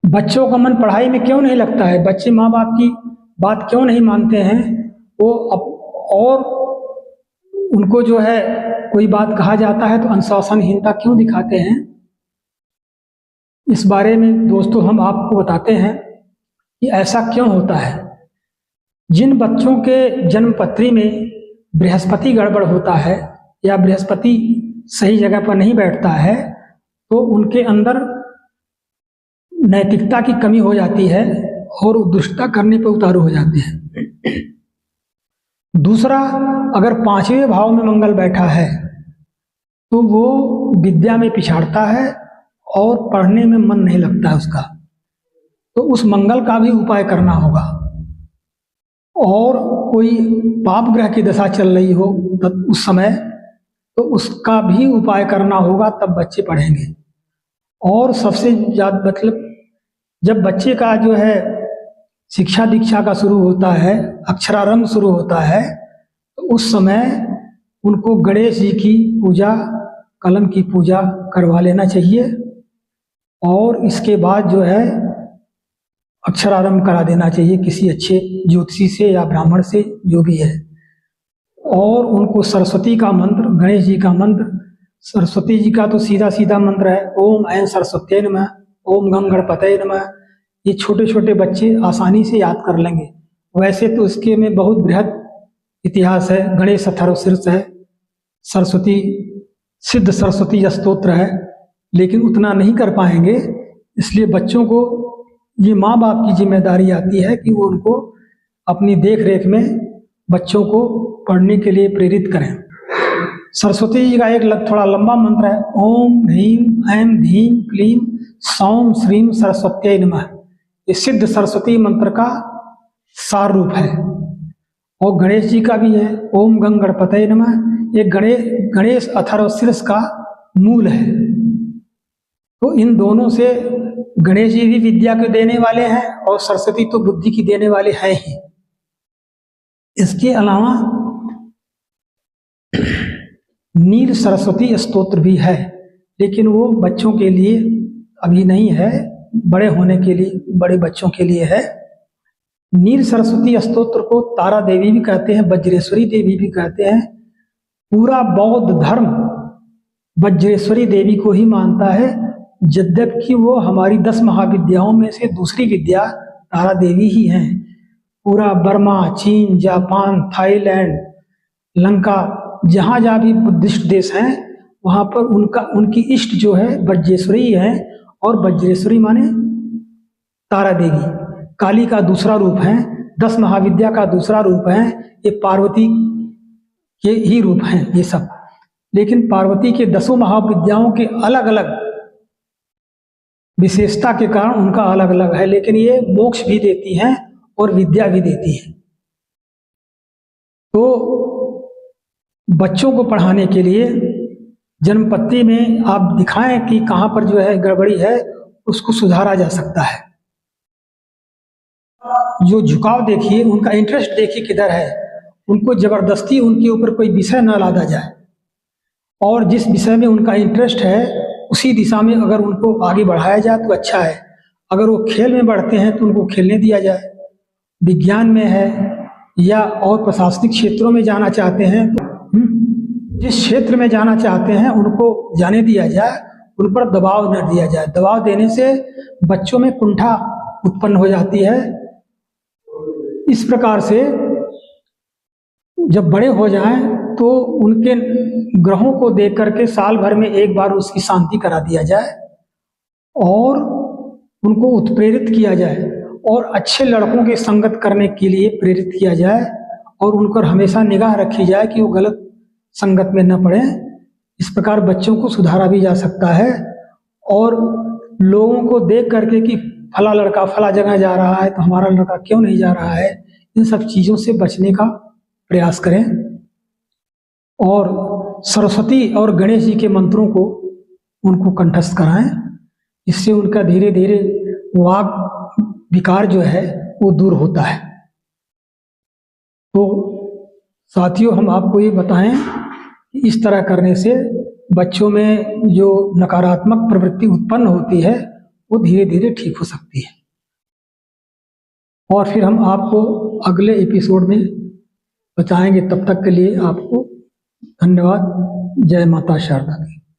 बच्चों का मन पढ़ाई में क्यों नहीं लगता है? बच्चे माँ बाप की बात क्यों नहीं मानते हैं? वो और उनको जो है कोई बात कहा जाता है तो अनुशासनहीनता क्यों दिखाते हैं? इस बारे में दोस्तों हम आपको बताते हैं कि ऐसा क्यों होता है। जिन बच्चों के जन्म पत्री में बृहस्पति गड़बड़ होता है या बृहस्पति सही जगह पर नहीं बैठता है तो उनके अंदर नैतिकता की कमी हो जाती है और दुष्टता करने पर उतारू हो जाते हैं। दूसरा, अगर पांचवें भाव में मंगल बैठा है तो वो विद्या में पिछाड़ता है और पढ़ने में मन नहीं लगता है उसका, तो उस मंगल का भी उपाय करना होगा। और कोई पाप ग्रह की दशा चल रही हो तब उस समय तो उसका भी उपाय करना होगा, तब बच्चे पढ़ेंगे। और सबसे ज़्यादा मतलब जब बच्चे का जो है शिक्षा दीक्षा का शुरू होता है, अक्षरारंभ शुरू होता है, तो उस समय उनको गणेश जी की पूजा, कलम की पूजा करवा लेना चाहिए और इसके बाद जो है अक्षरारंभ करा देना चाहिए किसी अच्छे ज्योतिषी से या ब्राह्मण से, जो भी है। और उनको सरस्वती का मंत्र, गणेश जी का मंत्र, सरस्वती जी का तो सीधा सीधा मंत्र है, ओम ऐं सरस्वती नमः, ओम गंग गणपतये नमः। ये छोटे छोटे बच्चे आसानी से याद कर लेंगे। वैसे तो इसके में बहुत बृहद इतिहास है, गणेश अथर्वशीर्ष है, सरस्वती सिद्ध सरस्वती स्तोत्र है, लेकिन उतना नहीं कर पाएंगे। इसलिए बच्चों को ये माँ बाप की जिम्मेदारी आती है कि वो उनको अपनी देख रेख में बच्चों को पढ़ने के लिए प्रेरित करें। सरस्वती जी का एक थोड़ा लंबा मंत्र है, ओम ह्रीम ऐं धीम क्लीम सौम श्रीम सरस्वत्यै नमः। ये सिद्ध सरस्वती मंत्र का सार रूप है। और गणेश जी का भी है, ओम गंग गणपतये नमः। ये गणेश अथर्वशीर्ष का मूल है। तो इन दोनों से गणेश जी भी विद्या के देने वाले हैं और सरस्वती तो बुद्धि की देने वाले हैं ही। इसके अलावा नील सरस्वती स्तोत्र भी है, लेकिन वो बच्चों के लिए अभी नहीं है, बड़े होने के लिए, बड़े बच्चों के लिए है। नील सरस्वती स्तोत्र को तारा देवी भी कहते हैं, वज्रेश्वरी देवी भी कहते हैं। पूरा बौद्ध धर्म वज्रेश्वरी देवी को ही मानता है, यद्यपि वो हमारी 10 महाविद्याओं में से दूसरी विद्या तारा देवी ही हैं। पूरा बर्मा, चीन, जापान, थाईलैंड, लंका, जहाँ जहाँ भी बुद्धिस्ट देश हैं वहाँ पर उनकी इष्ट जो है वज्रेश्वरी है। और वज्रेश्वरी माने तारा देवी, काली का दूसरा रूप है, 10 महाविद्या का दूसरा रूप है। ये पार्वती के ही रूप हैं ये सब, लेकिन पार्वती के 10 महाविद्याओं के अलग अलग विशेषता के कारण उनका अलग अलग है, लेकिन ये मोक्ष भी देती हैं और विद्या भी देती है। तो बच्चों को पढ़ाने के लिए जन्मपत्री में आप दिखाएं कि कहाँ पर जो है गड़बड़ी है, उसको सुधारा जा सकता है। जो झुकाव देखिए, उनका इंटरेस्ट देखिए किधर है, उनको जबरदस्ती उनके ऊपर कोई विषय न लादा जाए और जिस विषय में उनका इंटरेस्ट है उसी दिशा में अगर उनको आगे बढ़ाया जाए तो अच्छा है। अगर वो खेल में बढ़ते हैं तो उनको खेलने दिया जाए, विज्ञान में है या और प्रशासनिक क्षेत्रों में जाना चाहते हैं तो जिस क्षेत्र में जाना चाहते हैं उनको जाने दिया जाए, उन पर दबाव न दिया जाए। दबाव देने से बच्चों में कुंठा उत्पन्न हो जाती है। इस प्रकार से जब बड़े हो जाएं तो उनके ग्रहों को देख करके साल भर में एक बार उसकी शांति करा दिया जाए और उनको उत्प्रेरित किया जाए और अच्छे लड़कों की संगत करने के लिए प्रेरित किया जाए और उन पर हमेशा निगाह रखी जाए कि वो गलत संगत में न पड़े। इस प्रकार बच्चों को सुधारा भी जा सकता है। और लोगों को देख करके कि फला लड़का फला जगह जा रहा है तो हमारा लड़का क्यों नहीं जा रहा है, इन सब चीज़ों से बचने का प्रयास करें। और सरस्वती और गणेश जी के मंत्रों को उनको कंठस्थ कराएं, इससे उनका धीरे धीरे वाक विकार जो है वो दूर होता है। तो साथियों, हम आपको ये बताएं कि इस तरह करने से बच्चों में जो नकारात्मक प्रवृत्ति उत्पन्न होती है वो धीरे धीरे ठीक हो सकती है। और फिर हम आपको अगले एपिसोड में बताएंगे। तब तक के लिए आपको धन्यवाद। जय माता शारदा की।